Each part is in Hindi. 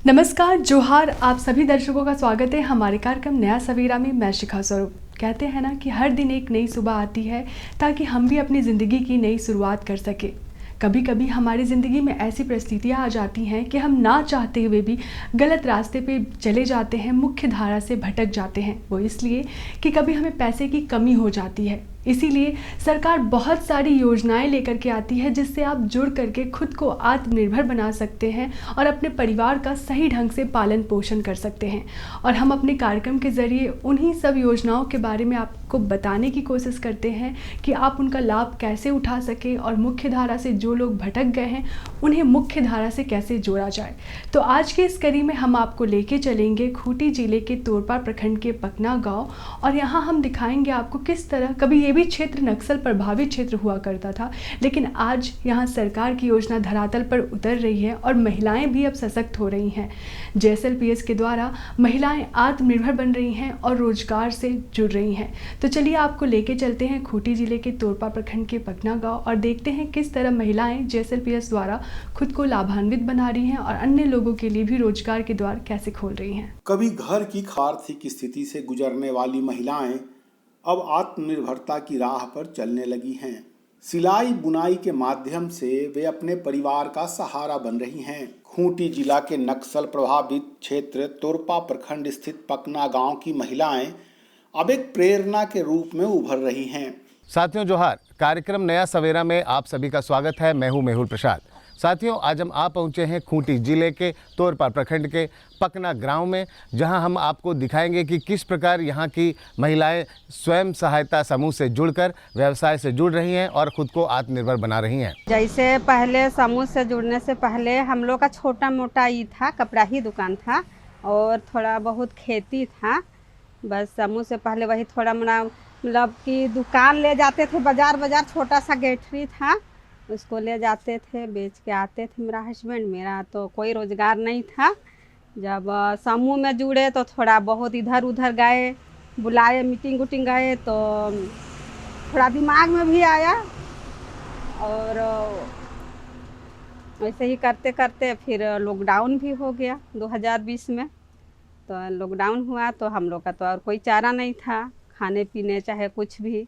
नमस्कार, जोहार। आप सभी दर्शकों का स्वागत है हमारे कार्यक्रम नया सवेरा में। मैं शिखा स्वरूप। कहते हैं ना कि हर दिन एक नई सुबह आती है ताकि हम भी अपनी ज़िंदगी की नई शुरुआत कर सके। कभी कभी हमारी ज़िंदगी में ऐसी परिस्थितियाँ आ जाती हैं कि हम ना चाहते हुए भी गलत रास्ते पे चले जाते हैं, मुख्य धारा से भटक जाते हैं। वो इसलिए कि कभी हमें पैसे की कमी हो जाती है। इसीलिए सरकार बहुत सारी योजनाएं लेकर के आती है जिससे आप जुड़ करके खुद को आत्मनिर्भर बना सकते हैं और अपने परिवार का सही ढंग से पालन पोषण कर सकते हैं। और हम अपने कार्यक्रम के ज़रिए उन्हीं सब योजनाओं के बारे में आपको बताने की कोशिश करते हैं कि आप उनका लाभ कैसे उठा सकें और मुख्य धारा से जो लोग भटक गए हैं उन्हें मुख्य धारा से कैसे जोड़ा जाए। तो आज के इस कड़ी में हम आपको लेके चलेंगे खूंटी जिले के तोरपा प्रखंड के पकना गाँव, और यहाँ हम दिखाएंगे आपको किस तरह कभी ये भी क्षेत्र नक्सल प्रभावित क्षेत्र हुआ करता था, लेकिन आज यहाँ सरकार की योजना धरातल पर उतर रही है और महिलाएं भी अब सशक्त हो रही हैं। JSLPS के द्वारा महिलाएं आत्मनिर्भर बन रही हैं और रोजगार से जुड़ रही हैं। तो चलिए आपको लेके चलते हैं खूंटी जिले के तोरपा प्रखंड के पकना गाँव और देखते हैं किस तरह महिलाएं JSLPS द्वारा खुद को लाभान्वित बना रही हैं और अन्य लोगों के लिए भी रोजगार के द्वार कैसे खोल रही हैं। कभी घर की आर्थिक स्थिति से गुजरने वाली महिलाएं अब आत्मनिर्भरता की राह पर चलने लगी हैं। सिलाई बुनाई के माध्यम से वे अपने परिवार का सहारा बन रही हैं। खूंटी जिला के नक्सल प्रभावित क्षेत्र तोरपा प्रखंड स्थित पकना गांव की महिलाएं अब एक प्रेरणा के रूप में उभर रही हैं। साथियों जोहार, कार्यक्रम नया सवेरा में आप सभी का स्वागत है। मैं हूं मेहुल प्रसाद। साथियों, आज हम आ पहुंचे हैं खूंटी जिले के तोरपा प्रखंड के पकना गांव में, जहां हम आपको दिखाएंगे कि किस प्रकार यहां की महिलाएं स्वयं सहायता समूह से जुड़कर व्यवसाय से जुड़ रही हैं और खुद को आत्मनिर्भर बना रही हैं। जैसे पहले समूह से जुड़ने से पहले हम लोग का छोटा मोटा ही था, कपड़ा ही दुकान था और थोड़ा बहुत खेती था। बस समूह से पहले वही थोड़ा मोड़ा मतलब कि दुकान ले जाते थे, बाजार छोटा सा गेठरी था, उसको ले जाते थे, बेच के आते थे। मेरा तो कोई रोज़गार नहीं था। जब समूह में जुड़े तो थोड़ा बहुत इधर उधर गए, बुलाए, मीटिंग उटिंग गए तो थोड़ा दिमाग में भी आया और वैसे ही करते करते फिर लॉकडाउन भी हो गया 2020 में। तो लॉकडाउन हुआ तो हम लोग का तो और कोई चारा नहीं था, खाने पीने चाहे कुछ भी,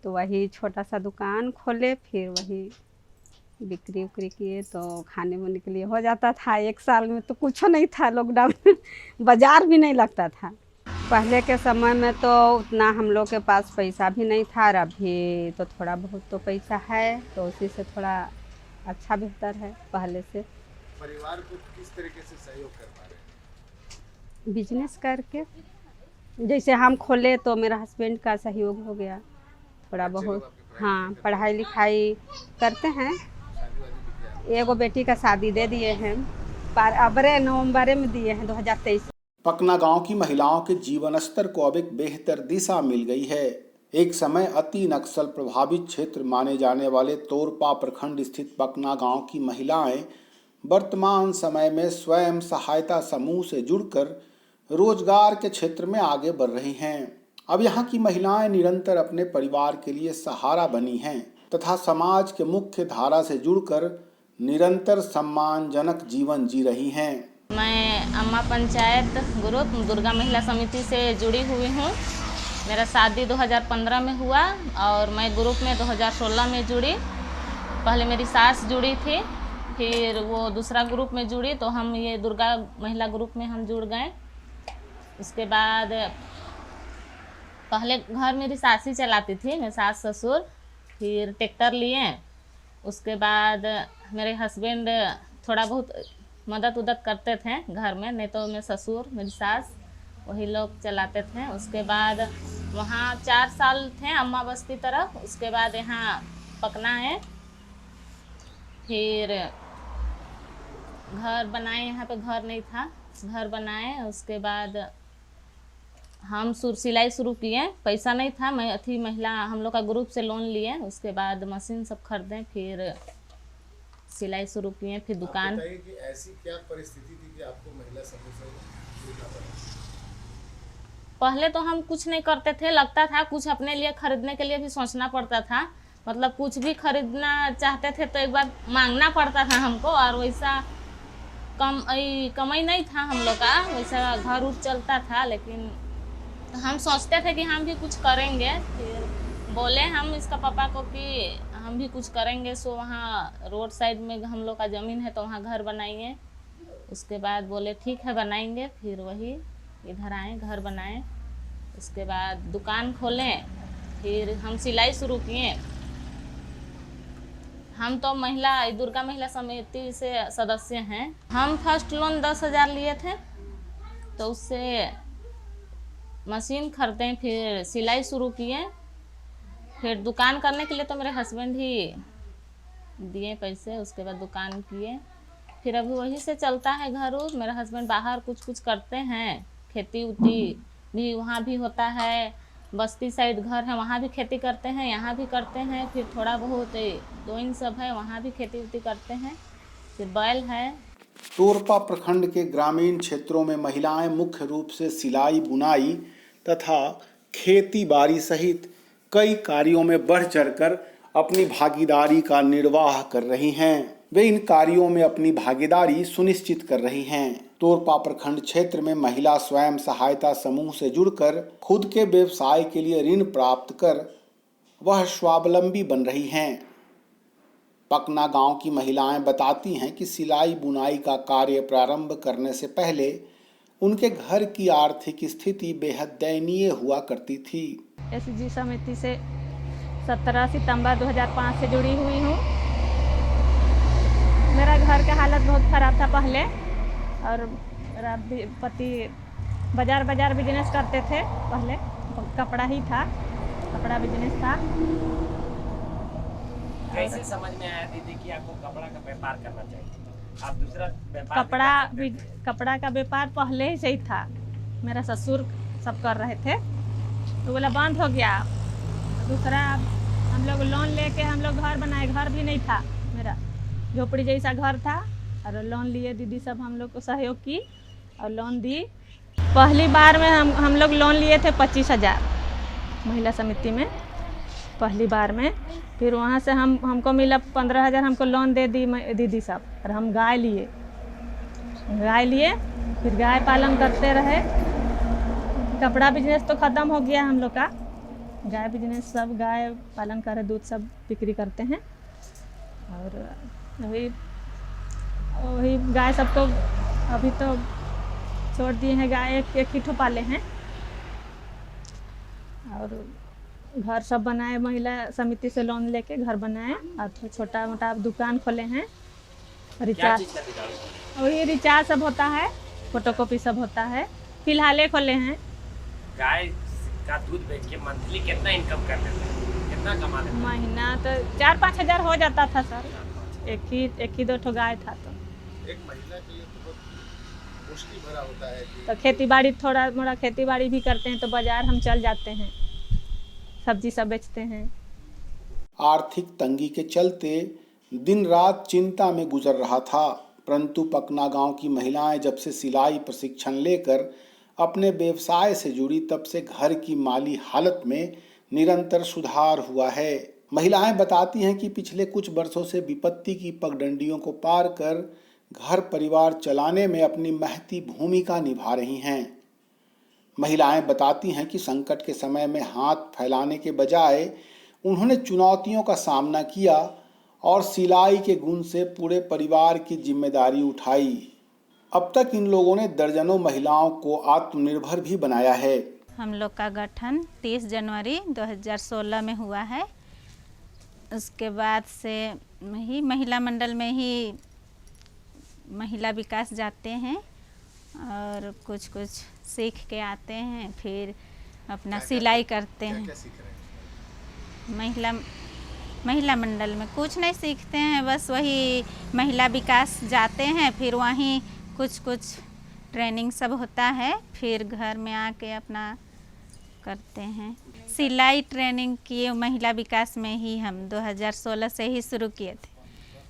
तो वही छोटा सा दुकान खोले, फिर वही बिक्री उक्री किए तो खाने वाने के लिए हो जाता था। एक साल में तो कुछ नहीं था लॉकडाउन में, बाजार भी नहीं लगता था। पहले के समय में तो उतना हम लोग के पास पैसा भी नहीं था, और अभी तो थोड़ा बहुत तो पैसा है, तो उसी से थोड़ा अच्छा बेहतर है पहले से। परिवार को किस तरीके से सहयोग कर पा रहे हैं? बिजनेस करके, जैसे हम खोले तो मेरा हस्बैंड का सहयोग हो गया थोड़ा बहुत। हाँ, पढ़ाई लिखाई करते हैं। एगो बेटी का शादी दे दिए हैं, पर अबरे नवंबर में दिए हैं 2023। पकना गांव की महिलाओं के जीवन स्तर को अब एक बेहतर दिशा मिल गई है। एक समय अति नक्सल प्रभावित क्षेत्र माने जाने वाले तोरपा प्रखंड स्थित पकना गांव की महिलाएं वर्तमान समय में स्वयं सहायता समूह से जुड़कर रोजगार के क्षेत्र में आगे बढ़ रही हैं। अब यहाँ की महिलाएं निरंतर अपने परिवार के लिए सहारा बनी हैं तथा समाज के मुख्य धारा से जुड़कर निरंतर सम्मानजनक जीवन जी रही हैं। मैं अम्मा पंचायत ग्रुप दुर्गा महिला समिति से जुड़ी हुई हूँ। मेरा शादी 2015 में हुआ और मैं ग्रुप में 2016 में जुड़ी। पहले मेरी सास जुड़ी थी, फिर वो दूसरा ग्रुप में जुड़ी, तो हम ये दुर्गा महिला ग्रुप में हम जुड़ गए। उसके बाद पहले घर मेरी सास ही चलाती थी, मेरे सास ससुर, फिर ट्रैक्टर लिए। उसके बाद मेरे हस्बैंड थोड़ा बहुत मदद उदद करते थे घर में, नहीं तो मेरे ससुर मेरी सास वही लोग चलाते थे। उसके बाद वहाँ 4 साल थे अम्मा बस्ती तरफ। उसके बाद यहाँ पकना है, फिर घर बनाए, यहाँ पे घर नहीं था, घर बनाए। उसके बाद हम सिलाई शुरू किए, पैसा नहीं था, मैं अथी महिला हम लोग का ग्रुप से लोन लिए। उसके बाद मशीन सब खरीदें, फिर सिलाई शुरू किए, फिर दुकान। कि ऐसी क्या परिस्थिति थी कि आपको महिला समूह से जुड़ना पड़ा? पहले तो हम कुछ नहीं करते थे, लगता था कुछ अपने लिए खरीदने के लिए भी सोचना पड़ता था। मतलब कुछ भी खरीदना चाहते थे तो एक बार मांगना पड़ता था हमको, और वैसा कमाई नहीं था हम लोग का, वैसा घर उर चलता था, लेकिन हम सोचते थे कि हम भी कुछ करेंगे। फिर बोले हम इसका पापा को कि हम भी कुछ करेंगे, सो वहाँ रोड साइड में हम लोग का ज़मीन है तो वहाँ घर बनाएंगे। उसके बाद बोले ठीक है बनाएंगे, फिर वही इधर आए घर बनाए। उसके बाद दुकान खोलें, फिर हम सिलाई शुरू किए। हम तो दुर्गा महिला समिति से सदस्य हैं। हम फर्स्ट लोन 10,000 लिए थे, तो उससे मशीन खरीदें, फिर सिलाई शुरू किए। फिर दुकान करने के लिए तो मेरे हस्बैंड ही दिए पैसे, उसके बाद दुकान किए। फिर अभी वही से चलता है घर उर। मेरा हस्बैंड बाहर कुछ कुछ करते हैं, खेती उती भी वहाँ भी होता है। बस्ती साइड घर है, वहाँ भी खेती करते हैं, यहाँ भी करते हैं। फिर थोड़ा बहुत दोइन सब है, वहाँ भी खेती उती करते हैं। फिर बैल है। तोरपा प्रखंड के ग्रामीण क्षेत्रों में महिलाएं मुख्य रूप से सिलाई बुनाई तथा खेती बाड़ी सहित कई कार्यों में बढ़ चढ़कर अपनी भागीदारी का निर्वाह कर रही हैं। वे इन कार्यों में अपनी भागीदारी सुनिश्चित कर रही हैं। तोरपा प्रखंड क्षेत्र में महिला स्वयं सहायता समूह से जुड़कर खुद के व्यवसाय के लिए ऋण प्राप्त कर वह स्वावलंबी बन रही हैं। पकना गांव की महिलाएं बताती हैं कि सिलाई बुनाई का कार्य प्रारंभ करने से पहले उनके घर की आर्थिक स्थिति बेहद दयनीय हुआ करती थी। एसजी समिति से 17 सितंबर 2005 से जुड़ी हुई हूँ। मेरा घर का हालत बहुत ख़राब था पहले, और मेरा पति बाजार बिजनेस करते थे। पहले कपड़ा ही था, कपड़ा बिजनेस था। कैसे समझ में आया दीदी कि आपको कपड़ा का व्यापार करना चाहिए? आप दूसरा व्यापार कपड़ा का व्यापार पहले ही से ही था। मेरा ससुर सब कर रहे थे, तो बोला बंद हो गया। दूसरा हम लोग लोन लेके हम लोग घर बनाए। घर भी नहीं था, मेरा झोपड़ी जैसा घर था, और लोन लिए। दीदी सब हम लोग को सहयोग की और लोन दी। पहली बार में हम लोग लोन लिए थे 25,000 महिला समिति में, पहली बार में। फिर वहाँ से हमको मिला 15,000 हमको लोन दे दी दीदी सब। और हम गाय लिए, फिर गाय पालन करते रहे। कपड़ा बिजनेस तो ख़त्म हो गया हम लोग का। गाय बिजनेस सब, गाय पालन करे, दूध सब बिक्री करते हैं। और वही गाय सब तो अभी तो छोड़ दिए हैं। गाय एक ही ठो पाले हैं। और घर सब बनाए, महिला समिति से लोन लेके घर बनाए। और छोटा मोटा दुकान खोले हैं। रिचार्ज, वही रिचार्ज सब होता है, फोटोकॉपी सब होता है। फिलहाल खोले हैं। गाय का दूध बेच के मंथली कितना इनकम कर लेते हैं? कितना कमा लेते हैं? महीना तो 4-5 हज़ार हो जाता था सर। एक ही 2 ठो गाय था। तो एक महिला के लिए तो बहुत मुश्किल भरा होता है कि तो खेती बाड़ी, थोड़ा मोड़ा खेती बाड़ी भी करते हैं, तो बाजार हम चल जाते हैं, सब्जी सब बेचते हैं। आर्थिक तंगी के चलते दिन रात चिंता में गुजर रहा था, परंतु पकना गांव की महिलाएं जब से सिलाई प्रशिक्षण लेकर अपने व्यवसाय से जुड़ी, तब से घर की माली हालत में निरंतर सुधार हुआ है। महिलाएं बताती हैं कि पिछले कुछ वर्षों से विपत्ति की पगडंडियों को पार कर घर परिवार चलाने में अपनी महती भूमिका निभा रही हैं। महिलाएं बताती हैं कि संकट के समय में हाथ फैलाने के बजाय उन्होंने चुनौतियों का सामना किया और सिलाई के गुण से पूरे परिवार की जिम्मेदारी उठाई। अब तक इन लोगों ने दर्जनों महिलाओं को आत्मनिर्भर भी बनाया है। हम लोग का गठन 30 जनवरी 2016 में हुआ है। उसके बाद से ही महिला मंडल में ही महिला विकास जाते हैं और कुछ सीख के आते हैं, फिर अपना सिलाई करते हैं। क्या सीख रहे हैं? महिला मंडल में कुछ नहीं सीखते हैं, बस वही महिला विकास जाते हैं, फिर वहीं कुछ ट्रेनिंग सब होता है, फिर घर में आके अपना करते हैं। सिलाई ट्रेनिंग किए महिला विकास में ही, हम 2016 से ही शुरू किए थे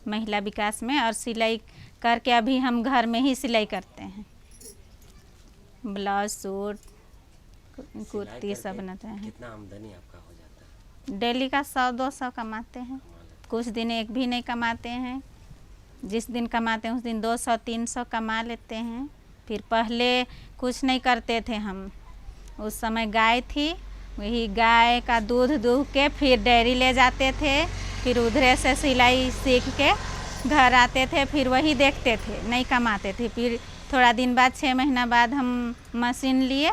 महिला विकास में, और सिलाई करके अभी हम घर में ही सिलाई करते हैं। ब्लाउज, सूट, कुर्ती सब बनाते हैं। कितना आमदनी आपका हो जाता है? डेली का 100-200 कमाते हैं, कुछ दिन एक भी नहीं कमाते हैं। जिस दिन कमाते हैं उस दिन 200-300 कमा लेते हैं। फिर पहले कुछ नहीं करते थे हम, उस समय गाय थी, वही गाय का दूध दूह के फिर डेयरी ले जाते थे, फिर उधरे से सिलाई सीख के घर आते थे, फिर वही देखते थे, नहीं कमाते थे। फिर थोड़ा दिन बाद 6 महीना बाद हम मशीन लिए,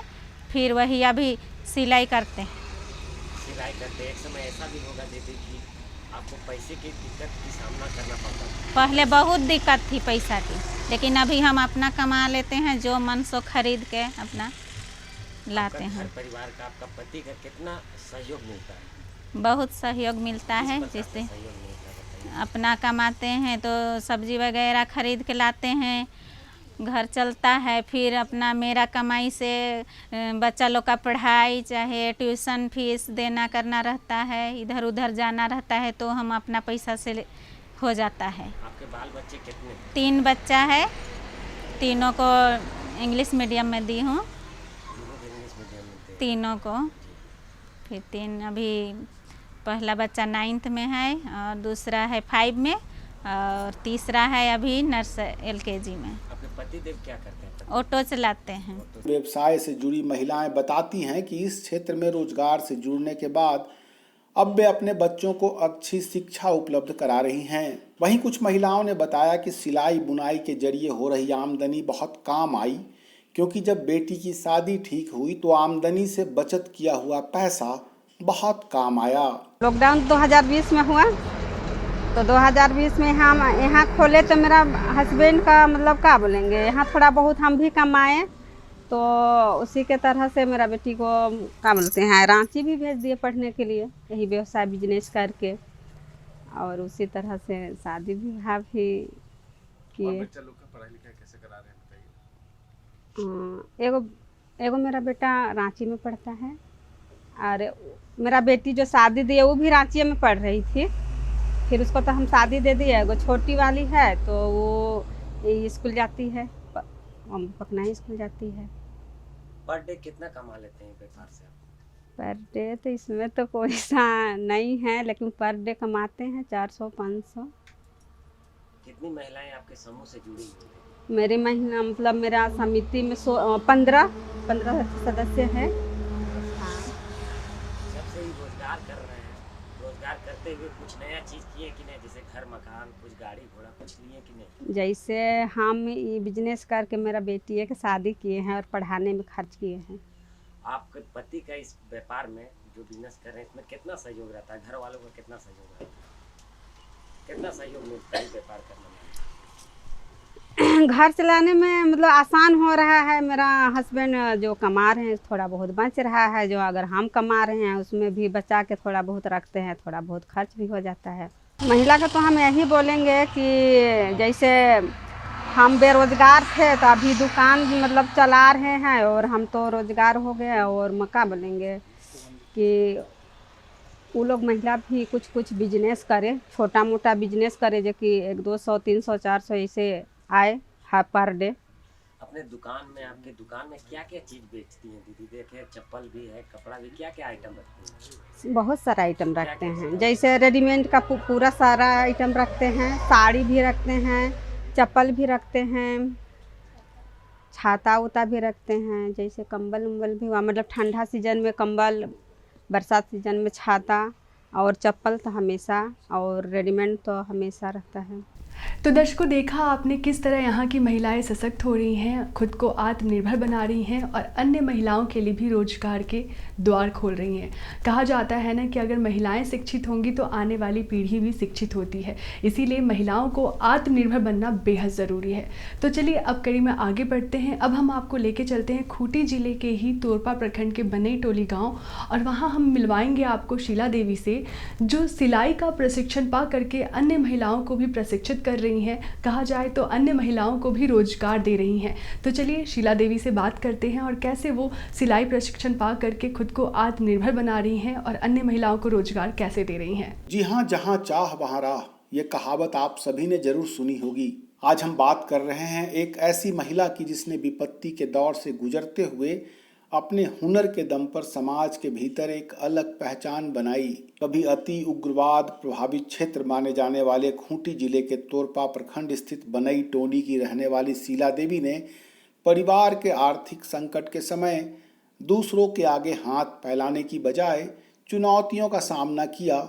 फिर वही अभी सिलाई करते हैं। सिलाई करते एक समय ऐसा भी होगा दीदी कि आपको पैसे की दिक्कत की सामना करना पड़ता था? पहले बहुत दिक्कत थी पैसा की, लेकिन अभी हम अपना कमा लेते हैं, जो मन सो खरीद के अपना लाते हैं। घर परिवार का, आपका पति का कितना सहयोग मिलता है? बहुत सहयोग मिलता है। किस प्रकार से जैसे सहयोग मिलता है बताइए? अपना कमाते हैं तो सब्जी वगैरह खरीद के लाते हैं, घर चलता है। फिर अपना मेरा कमाई से बच्चा लोग का पढ़ाई चाहे ट्यूशन फीस देना करना रहता है, इधर उधर जाना रहता है, तो हम अपना पैसा से हो जाता है। आपके बाल बच्चे कितने हैं? 3 बच्चा है, तीनों को इंग्लिश मीडियम में दी हूँ, इंग्लिश मीडियम में थे। तीनों को। फिर 3 अभी पहला बच्चा 9th में है और दूसरा है 5 में और तीसरा है अभी LKG में। आपके पति देव क्या करते हैं? ऑटो चलाते हैं। व्यवसाय से जुड़ी महिलाएं बताती हैं कि इस क्षेत्र में रोजगार से जुड़ने के बाद अब वे अपने बच्चों को अच्छी शिक्षा उपलब्ध करा रही हैं। वहीं कुछ महिलाओं ने बताया कि सिलाई बुनाई के जरिए हो रही आमदनी बहुत काम आई, क्योंकि जब बेटी की शादी ठीक हुई तो आमदनी से बचत किया हुआ पैसा बहुत काम आया। लॉकडाउन 2020 में हुआ, तो 2020 में हम यहाँ खोले तो मेरा हस्बैंड का मतलब क्या बोलेंगे, यहाँ थोड़ा बहुत हम भी कमाए, तो उसी के तरह से मेरा बेटी को क्या बोलते हैं रांची भी भेज दिए पढ़ने के लिए, यही व्यवसाय बिजनेस करके, और उसी तरह से शादी विवाह भी किए। बच्चा लोग का पढ़ाई लिखाई कैसे करा रहे हैं बताइए? एगो मेरा बेटा रांची में पढ़ता है, और मेरा बेटी जो शादी दी है वो भी रांची में पढ़ रही थी, फिर उसको तो हम शादी दे दिए। एगो छोटी वाली है तो वो स्कूल जाती है, पकना ही स्कूल जाती है। पर डे कितना कमा लेते हैं व्यापार से आप? पर डे तो इसमें तो कोई सा नहीं है, लेकिन पर डे कमाते हैं 400-500। कितनी महिलाएं आपके समूह से जुड़ी हुई हैं? मेरी महीना मतलब मेरा समिति में 15 सदस्य हैं। जब से ही रोजगार कर रहे हैं, रोजगार करते हुए कुछ नया चीज किए कि नहीं? जैसे घर मकान, कुछ गाड़ी घोड़ा कुछ लिए कि नहीं? जैसे हम ये बिजनेस करके मेरा बेटी की शादी किए हैं और पढ़ाने में खर्च किए हैं। आपके पति का इस व्यापार में जो बिजनेस कर रहे हैं इसमें कितना सहयोग रहता है? घर वालों का कितना सहयोग रहता है? कितना सहयोग मिलता है व्यापार करने में? घर चलाने में मतलब आसान हो रहा है। मेरा हस्बैंड जो कमा रहे हैं थोड़ा बहुत बच रहा है, जो अगर हम कमा रहे हैं उसमें भी बचा के थोड़ा बहुत रखते हैं, थोड़ा बहुत खर्च भी हो जाता है। महिला का तो हम यही बोलेंगे कि जैसे हम बेरोजगार थे तो अभी दुकान मतलब चला रहे हैं, और हम तो रोजगार हो गए, और मक्का बोलेंगे कि वो लोग महिला भी कुछ बिजनेस करे, छोटा मोटा बिजनेस करे, जो कि 200, 300, 400 ऐसे आए पर डे। अपने दुकान में, आपके दुकान में क्या क्या चीज बेचती हैं दीदी? देखे चप्पल भी है, कपड़ा भी, क्या क्या आइटम रखती हैं? बहुत सारा आइटम रखते हैं, जैसे रेडीमेड का पूरा सारा आइटम रखते हैं, साड़ी भी रखते हैं, चप्पल भी रखते हैं, छाता उता भी रखते हैं, जैसे कंबल उम्बल भी हुआ, मतलब ठंडा सीजन में कंबल, बरसात सीजन में छाता, और चप्पल तो हमेशा, और रेडीमेड तो हमेशा रहता है। तो दर्शकों, देखा आपने किस तरह यहाँ की महिलाएं सशक्त हो रही हैं, खुद को आत्मनिर्भर बना रही हैं और अन्य महिलाओं के लिए भी रोजगार के द्वार खोल रही हैं। कहा जाता है ना कि अगर महिलाएं शिक्षित होंगी तो आने वाली पीढ़ी भी शिक्षित होती है, इसीलिए महिलाओं को आत्मनिर्भर बनना बेहद ज़रूरी है। तो चलिए अब कड़ी में आगे बढ़ते हैं। अब हम आपको लेके चलते हैं खूंटी जिले के ही तोरपा प्रखंड के बनई टोली गाँव, और वहाँ हम मिलवाएंगे आपको शीला देवी से, जो सिलाई का प्रशिक्षण पा करके अन्य महिलाओं को भी प्रशिक्षित कर रही हैं, कहा जाए तो अन्य महिलाओं को भी रोजगार दे रही हैं। तो चलिए शीला देवी से बात करते हैं और कैसे वो सिलाई प्रशिक्षण पा करके खुद को आत्मनिर्भर बना रही हैं और अन्य महिलाओं को रोजगार कैसे दे रही हैं। जी हाँ, जहाँ चाह वहाँ राह, ये कहावत आप सभी ने जरूर सुनी होगी। आज हम बात कर रहे हैं एक ऐसी महिला की जिसने विपत्ति के दौर से गुजरते हुए अपने हुनर के दम पर समाज के भीतर एक अलग पहचान बनाई। कभी अति उग्रवाद प्रभावित क्षेत्र माने जाने वाले खूंटी जिले के तोरपा प्रखंड स्थित बनई टोनी की रहने वाली शीला देवी ने परिवार के आर्थिक संकट के समय दूसरों के आगे हाथ फैलाने की बजाय चुनौतियों का सामना किया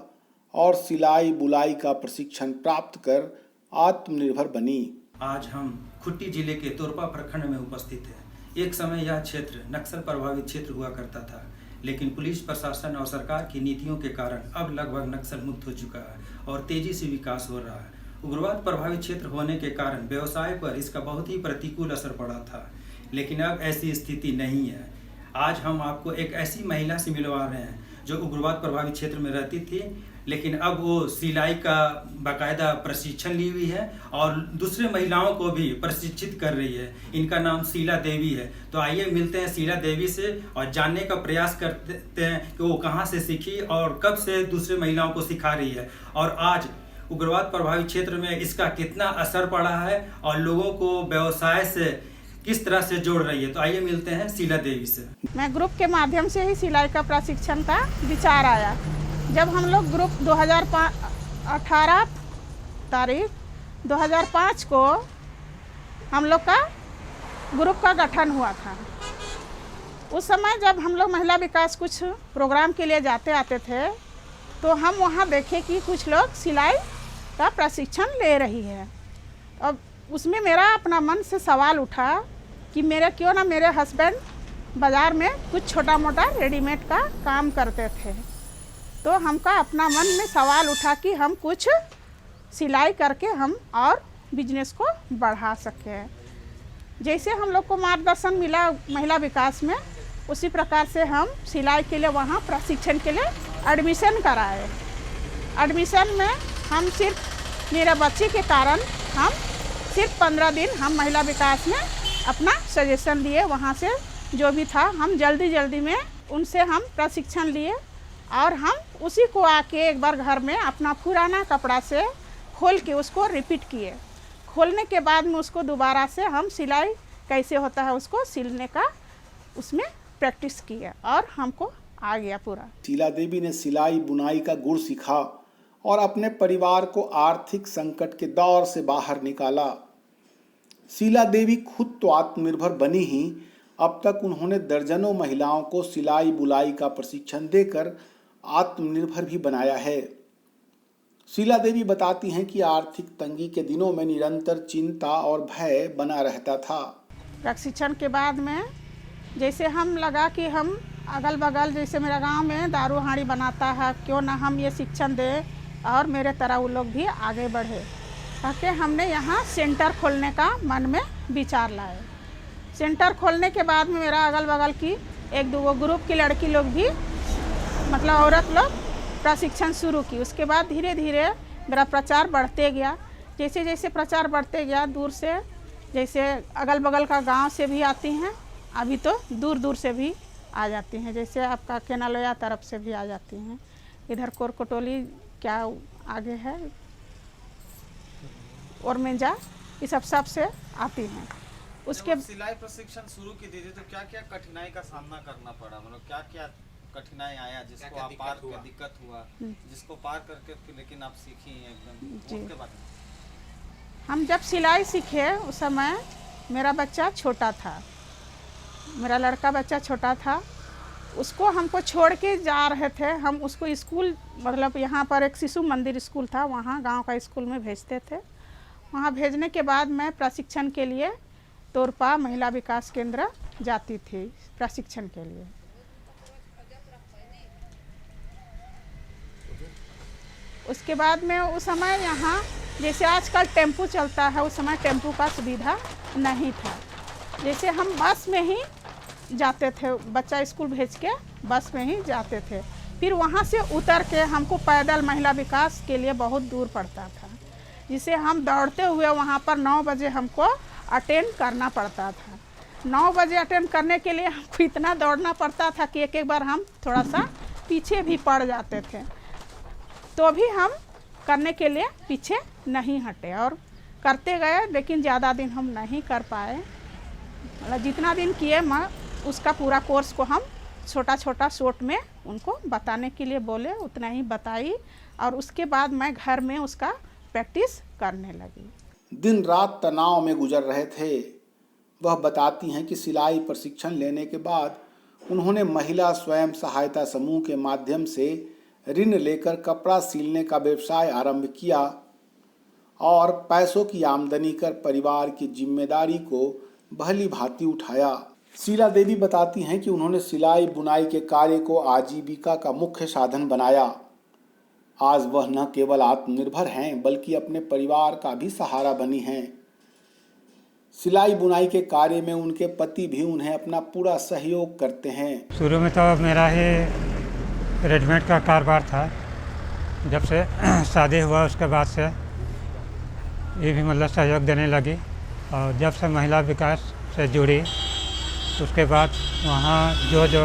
और सिलाई बुलाई का प्रशिक्षण प्राप्त कर आत्मनिर्भर बनी। आज हम खूंटी जिले के तोरपा प्रखंड में उपस्थित हैं। एक समय यह क्षेत्र नक्सल प्रभावित क्षेत्र हुआ करता था, लेकिन पुलिस प्रशासन और सरकार की नीतियों के कारण अब लगभग नक्सल मुक्त हो चुका है और तेजी से विकास हो रहा है। उग्रवाद प्रभावित क्षेत्र होने के कारण व्यवसाय पर इसका बहुत ही प्रतिकूल असर पड़ा था, लेकिन अब ऐसी स्थिति नहीं है। आज हम आपको एक ऐसी महिला से मिलवा रहे हैं जो उग्रवाद प्रभावित क्षेत्र में रहती थी, लेकिन अब वो सिलाई का बाकायदा प्रशिक्षण ली हुई है और दूसरे महिलाओं को भी प्रशिक्षित कर रही है। इनका नाम शीला देवी है। तो आइए मिलते हैं शीला देवी से और जानने का प्रयास करते हैं कि वो कहाँ से सीखी और कब से दूसरे महिलाओं को सिखा रही है और आज उग्रवाद प्रभावित क्षेत्र में इसका कितना असर पड़ा है और लोगों को व्यवसाय से किस तरह से जोड़ रही है। तो आइए मिलते हैं शीला देवी से। मैं ग्रुप के माध्यम से ही सिलाई का प्रशिक्षण का विचार आया। जब हम लोग ग्रुप 2018 तारीख 2005 को हम लोग का ग्रुप का गठन हुआ था। उस समय जब हम लोग महिला विकास कुछ प्रोग्राम के लिए जाते आते थे तो हम वहाँ देखे कि कुछ लोग सिलाई का प्रशिक्षण ले रही है। अब उसमें मेरा अपना मन से सवाल उठा कि क्यों ना मेरे हस्बैंड बाज़ार में कुछ छोटा मोटा रेडीमेड का काम करते थे, तो हमका अपना मन में सवाल उठा कि हम कुछ सिलाई करके हम और बिजनेस को बढ़ा सकें। जैसे हम लोग को मार्गदर्शन मिला महिला विकास में, उसी प्रकार से हम सिलाई के लिए वहाँ प्रशिक्षण के लिए एडमिशन कराए। एडमिशन में हम सिर्फ मेरे बच्चे के कारण हम सिर्फ 15 दिन हम महिला विकास में अपना सजेशन लिए। वहाँ से जो भी था हम जल्दी में उनसे हम प्रशिक्षण लिए और हम उसी को आके एक बार घर में अपना पुराना कपड़ा से खोल के उसको रिपीट किए। खोलने के बाद में उसको दोबारा से हम सिलाई कैसे होता है उसको सिलने का उसमें प्रैक्टिस किए और हमको आ गया पूरा। शीला देवी ने सिलाई बुनाई का गुण सीखा और अपने परिवार को आर्थिक संकट के दौर से बाहर निकाला। शीला देवी खुद तो आत्मनिर्भर बनी ही, अब तक उन्होंने दर्जनों महिलाओं को सिलाई बुलाई का प्रशिक्षण देकर आत्मनिर्भर भी बनाया है। शीला देवी बताती हैं कि आर्थिक तंगी के दिनों में निरंतर चिंता और भय बना रहता था। प्रशिक्षण के बाद में जैसे हम लगा कि हम अगल बगल जैसे मेरा गांव में दारू हांडी बनाता है, क्यों ना हम ये शिक्षण दें और मेरे तरह वो लोग भी आगे बढ़े, ताकि हमने यहाँ सेंटर खोलने का मन में विचार लाए। सेंटर खोलने के बाद में मेरा अगल बगल की 1-2 ग्रुप की लड़की लोग भी मतलब औरत लोग प्रशिक्षण शुरू की। उसके बाद धीरे धीरे मेरा प्रचार बढ़ते गया। जैसे जैसे प्रचार बढ़ते गया, दूर से जैसे अगल बगल का गांव से भी आती हैं, अभी तो दूर दूर से भी आ जाती हैं। जैसे आपका केनालोया तरफ से भी आ जाती हैं, इधर कोरकोटोली क्या आगे है और मेंजा, इस सब से आती हैं। उसके सिलाई प्रशिक्षण शुरू की थी तो क्या क्या कठिनाई का सामना करना पड़ा, मतलब क्या क्या कठिनाई आया जिसको आप पार कर दिक्कत हुआ जिसको पार करके लेकिन आप सीखी एकदम उसके बारे में? हम जब सिलाई सीखे उस समय मेरा बच्चा छोटा था, मेरा लड़का बच्चा छोटा था। उसको हमको छोड़ के जा रहे थे, हम उसको स्कूल मतलब यहाँ पर एक शिशु मंदिर स्कूल था, वहाँ गांव का स्कूल में भेजते थे। वहाँ भेजने के बाद मैं प्रशिक्षण के लिए तोरपा महिला विकास केंद्र जाती थी प्रशिक्षण के लिए। उसके बाद में उस समय यहाँ जैसे आजकल टेम्पू चलता है, उस समय टेम्पू का सुविधा नहीं था। जैसे हम बस में ही जाते थे, बच्चा स्कूल भेज के बस में ही जाते थे। फिर वहाँ से उतर के हमको पैदल महिला विकास के लिए बहुत दूर पड़ता था, जिसे हम दौड़ते हुए वहाँ पर 9 बजे हमको अटेंड करना पड़ता था। 9 बजे अटेंड करने के लिए हमको इतना दौड़ना पड़ता था कि एक बार हम थोड़ा सा पीछे भी पड़ जाते थे, तो भी हम करने के लिए पीछे नहीं हटे और करते गए। लेकिन ज़्यादा दिन हम नहीं कर पाए, मतलब जितना दिन किए मैं उसका पूरा कोर्स को हम छोटा छोटा शॉर्ट में उनको बताने के लिए बोले, उतना ही बताई और उसके बाद मैं घर में उसका प्रैक्टिस करने लगी। दिन रात तनाव में गुजर रहे थे। वह बताती हैं कि सिलाई प्रशिक्षण लेने के बाद उन्होंने महिला स्वयं सहायता समूह के माध्यम से ऋण लेकर कपड़ा सिलने का व्यवसाय आरंभ किया और पैसों की आमदनी कर परिवार की जिम्मेदारी को भली भांति उठाया। शीला देवी बताती हैं कि उन्होंने सिलाई बुनाई के कार्य को आजीविका का मुख्य साधन बनाया। आज वह न केवल आत्मनिर्भर हैं बल्कि अपने परिवार का भी सहारा बनी हैं। सिलाई बुनाई के कार्य में उनके पति भी उन्हें अपना पूरा सहयोग करते हैं। शुरू में तो मेरा ही रेडीमेड का कारोबार था। जब से शादी हुआ उसके बाद से ये भी मतलब सहयोग देने लगी और जब से महिला विकास से जुड़ी उसके बाद वहाँ जो जो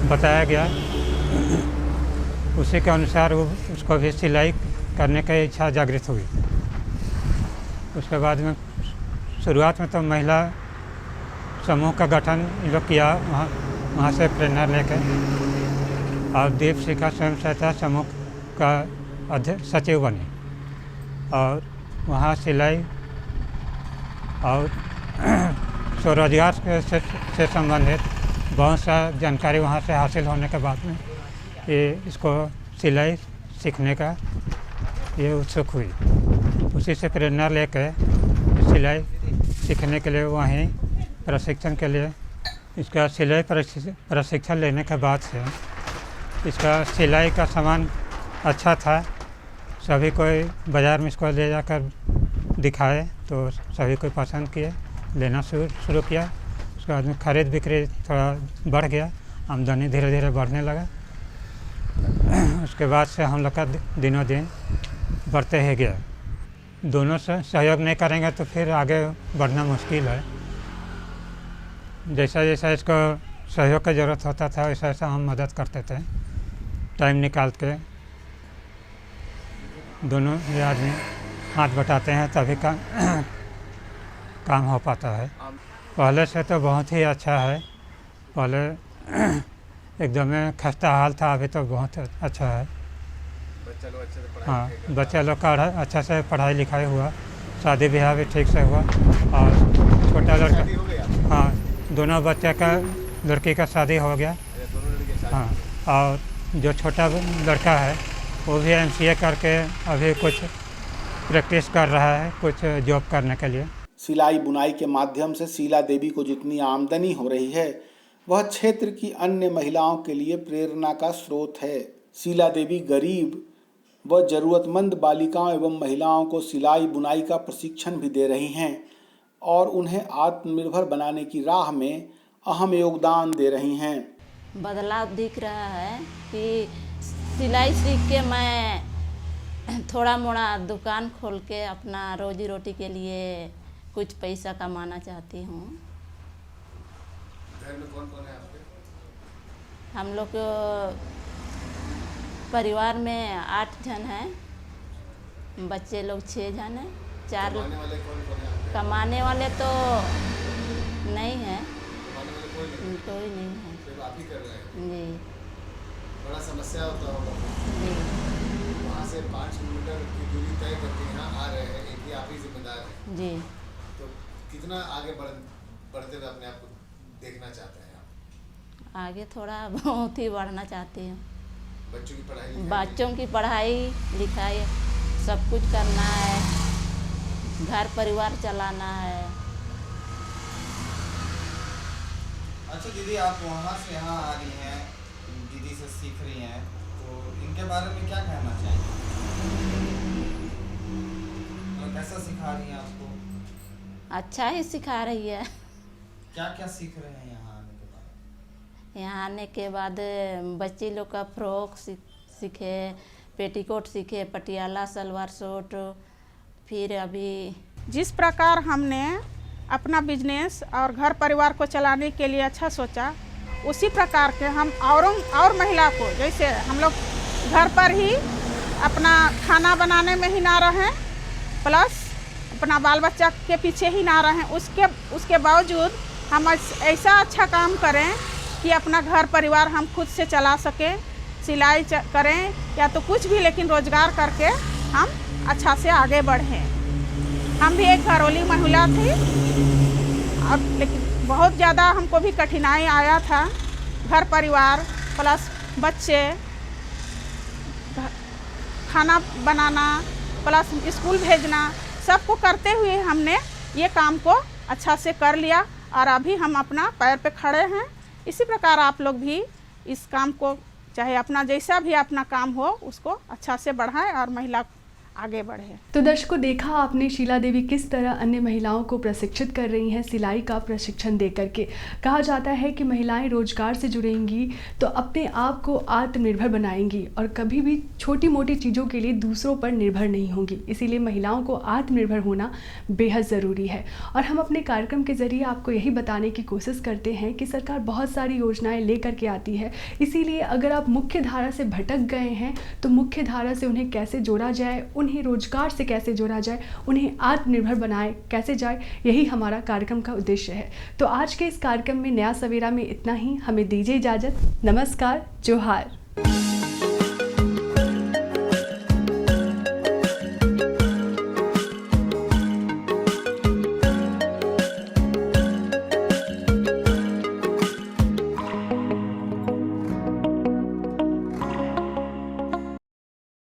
बताया गया उसी के अनुसार उसको भी सिलाई करने की इच्छा जागृत हुई। उसके बाद में शुरुआत में तो महिला समूह का गठन लोग किया, वहाँ से प्रेरणा लेकर और दीप शिखा स्वयं सहायता समूह का अध्यक्ष सचिव बनी और वहाँ सिलाई और स्वरोजगार से संबंधित बहुत सा जानकारी वहाँ से हासिल होने के बाद में ये इसको सिलाई सीखने का ये उत्सुक हुई। उसी से प्रेरणा लेकर सिलाई सीखने के लिए वहीं प्रशिक्षण के लिए इसका सिलाई प्रशिक्षण लेने के बाद से इसका सिलाई का सामान अच्छा था। सभी कोई बाज़ार में इसको ले जाकर दिखाए तो सभी कोई पसंद किए, लेना शुरू किया। उसके बाद में खरीद बिक्री थोड़ा बढ़ गया, आमदनी धीरे धीरे बढ़ने लगा। उसके बाद से हम लोग का दिनों दिन बढ़ते ही गया। दोनों से सहयोग नहीं करेंगे तो फिर आगे बढ़ना मुश्किल है। जैसा जैसा इसको सहयोग की ज़रूरत होता था वैसा वैसा हम मदद करते थे। टाइम निकाल के दोनों ये आदमी हाथ बटाते हैं तभी का काम हो पाता है। पहले से तो बहुत ही अच्छा है। पहले एकदम खस्ता हाल था, अभी तो बहुत अच्छा है। हाँ, बच्चा लोग का अच्छा से पढ़ाई लिखाई हुआ, शादी ब्याह भी ठीक से हुआ और छोटा लड़का, हाँ दोनों बच्चे का लड़की का शादी हो गया। हाँ, और जो छोटा लड़का है वो भी MCA करके अभी कुछ प्रैक्टिस कर रहा है कुछ जॉब करने के लिए। सिलाई बुनाई के माध्यम से शीला देवी को जितनी आमदनी हो रही है वह क्षेत्र की अन्य महिलाओं के लिए प्रेरणा का स्रोत है। शीला देवी गरीब व जरूरतमंद बालिकाओं एवं महिलाओं को सिलाई बुनाई का प्रशिक्षण भी दे रही हैं और उन्हें आत्मनिर्भर बनाने की राह में अहम योगदान दे रही हैं। बदलाव दिख रहा है कि सिलाई सीख के मैं थोड़ा मोड़ा दुकान खोल के अपना रोजी रोटी के लिए कुछ पैसा कमाना चाहती हूँ। घर में कौन कौन है आपके? हम लोग परिवार में 8 जन हैं, बच्चे लोग 6 जन हैं। 4 कमाने वाले कौन कौन है? कमाने वाले तो नहीं है, कोई नहीं है। सिर्फ आप ही कर रहे हैं? जी। बड़ा समस्या होता होगा। जी। वहाँ से 5 किलोमीटर की दूरी तय करके यहाँ आ रहे हैं, एक ही आप ही जिम्मेदार हैं। जी। तो कितना आगे बढ़ते हुए अपने आप को देखना चाहते हैं आप? आगे थोड़ा बहुत ही बढ़ना चाहती हूँ। बच्चों की पढ़ाई लिखाई सब कुछ करना है, घर परिवार चलाना है। अच्छा दीदी, आप वहाँ से यहाँ आ रही हैं, दीदी से सीख रही हैं, तो इनके बारे में क्या कहना चाहेंगे? तो कैसा सिखा रही हैं आपको? अच्छा ही सिखा रही है। क्या क्या सीख रहे हैं यहाँ आने के बाद? यहाँ आने के बाद बच्ची लोग का फ्रॉक सीखे, पेटीकोट सीखे, पटियाला सलवार सूट। फिर अभी जिस प्रकार हमने अपना बिजनेस और घर परिवार को चलाने के लिए अच्छा सोचा, उसी प्रकार के हम और महिला को, जैसे हम लोग घर पर ही अपना खाना बनाने में ही ना रहें प्लस अपना बाल बच्चा के पीछे ही ना रहें, उसके बावजूद हम ऐसा अच्छा काम करें कि अपना घर परिवार हम खुद से चला सकें, सिलाई करें या तो कुछ भी, लेकिन रोजगार करके हम अच्छा से आगे बढ़ें। हम भी एक घरेलू महिला थी, अब लेकिन बहुत ज़्यादा हमको भी कठिनाई आया था। घर परिवार प्लस बच्चे, खाना बनाना प्लस स्कूल भेजना, सबको करते हुए हमने ये काम को अच्छा से कर लिया और अभी हम अपना पैर पे खड़े हैं। इसी प्रकार आप लोग भी इस काम को, चाहे अपना जैसा भी अपना काम हो, उसको अच्छा से बढ़ाएं और महिला आगे बढ़े। तो दर्शकों, देखा आपने शीला देवी किस तरह अन्य महिलाओं को प्रशिक्षित कर रही हैं सिलाई का प्रशिक्षण दे करके। कहा जाता है कि महिलाएं रोजगार से जुड़ेंगी तो अपने आप को आत्मनिर्भर बनाएंगी और कभी भी छोटी मोटी चीज़ों के लिए दूसरों पर निर्भर नहीं होंगी। इसीलिए महिलाओं को आत्मनिर्भर होना बेहद ज़रूरी है। और हम अपने कार्यक्रम के ज़रिए आपको यही बताने की कोशिश करते हैं कि सरकार बहुत सारी योजनाएँ ले करके आती है। इसीलिए अगर आप मुख्य धारा से भटक गए हैं तो मुख्य धारा से उन्हें कैसे जोड़ा जाए, उन्हें रोजगार से कैसे जोड़ा जाए, उन्हें आत्मनिर्भर बनाए कैसे जाए, यही हमारा कार्यक्रम का उद्देश्य है। तो आज के इस कार्यक्रम में नया सवेरा में इतना ही। हमें दीजिए इजाज़त। नमस्कार, जोहार।